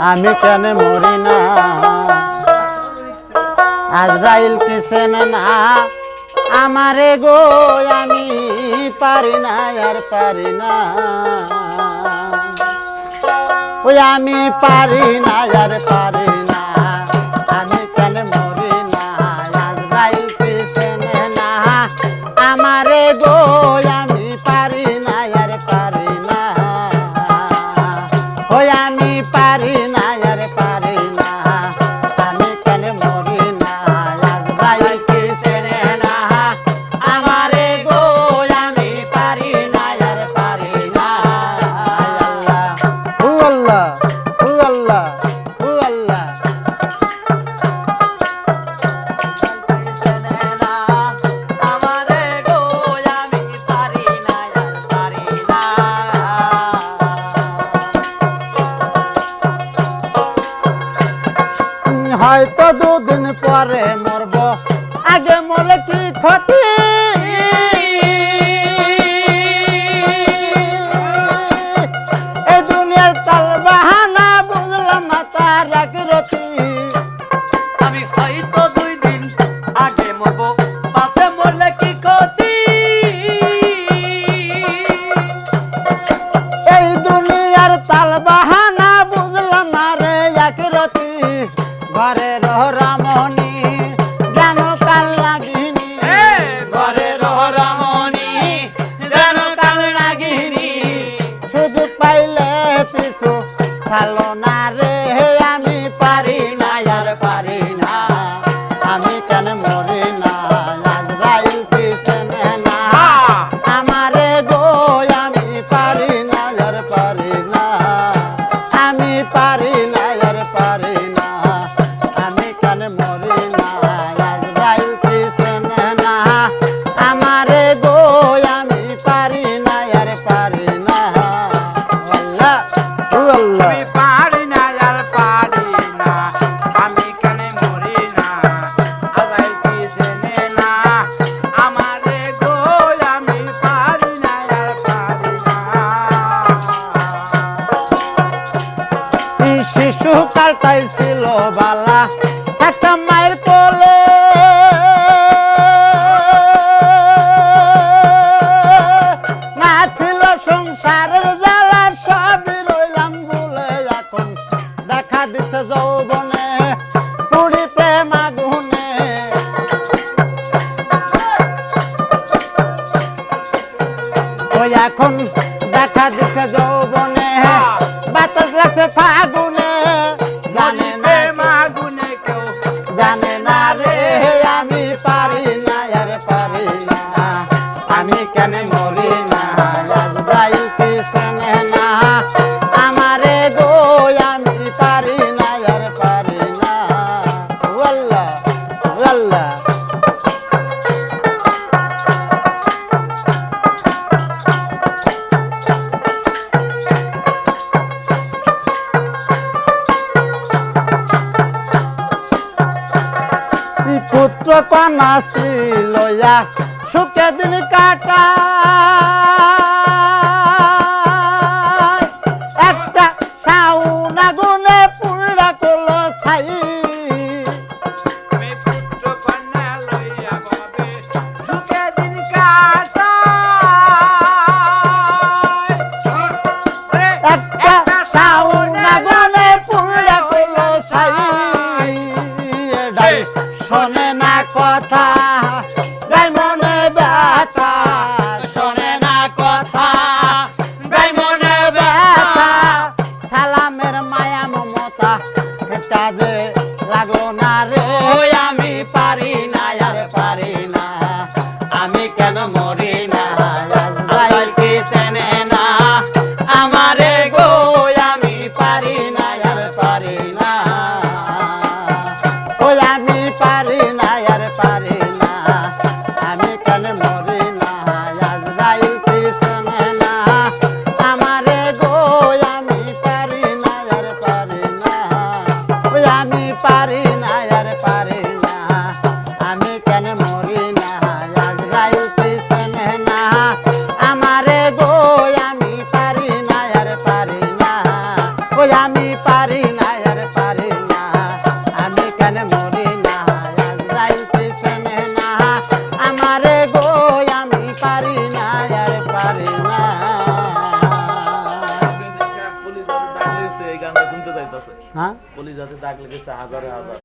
আমি কেন মরি না আজরাইল কি চেনে না আমারে গো আমি পারি না আর পারি না ওই আমি পারি না আর পারি না আমি কেন মরি না আজরাইল কি চেনে না আমারে গো আমি পারি না আর পারি না ওই আমি পারি না আর পারি না আমি কেন মরি না আজরাইল কি চেনে না আমারে গো আমি পারি না আর পারি না আল্লাহ ও আল্লাহ ও আল্লাহ হয়তো দুদিন পরে মরব আগে মরে কি ক্ষতি এই দুনিয়ার চাল বাহানা বুঝলাম না তার রতি আমি হয়তো 2 দিন আগে মরবো পাশে মরলে কি ক্ষতি এই দুনিয়ার তাল বাহানা বুঝলাম না রে রতি ঘরে রহরামনি জানো কাল লাগিনি ঘরে রহরামনি জানো কাল লাগিনি শুধু পাইলে পিছু ছালো না রে আমি পারি না আর পারি না আমি কেন মরি না আজরাইল কি চেনে না আমারে গো আমি পারি না আর পারি না আমি পারি না আর পারি না আমি কেন মরি না আজরাইল কি চেনে না আমারে গো আমি পারি না আর পারি না আল্লাহ ও আল্লাহ আমি পারি না আর পারি না আমি কেন মরি না আজাই কি চেনে না আমারে গো আমি পারি না আর পারি না শিশুকালটাই ছিল বালা একটা মায়ের কোলে না ছিল সংসারের জ্বালা সবই রইলাম ভুলে এখন দেখা দিচ্ছে যৌবনে পুরি প্রেম আগুনে ওই এখন দেখা দিচ্ছে যৌবনে বাতাস লাগছে ফাগুনে জানে না মাগুনে কেউ জানে না রে আমি পারি না আর পারি না আমি কেন মরি না আজরাইল কি চেনে না আমারে গো আমি পারি না আর পারি না ও আল্লাহ ও আল্লাহ পুত্র কন্যা স্ত্রী লইয়া সুখে দিন কাটা একটা সাউনা গুনে পুরা করলো ছাই আমি পুত্র কন্যা লইয়া বাবে সুখে দিন কাটাই একটা সাউনা গুনে পুরা করলো ছাই এডাই শোনে না কথা গাই মনে ব্যথা হ্যাঁ কলিজাতে দাগ লেগেছে হাজারে হাজার।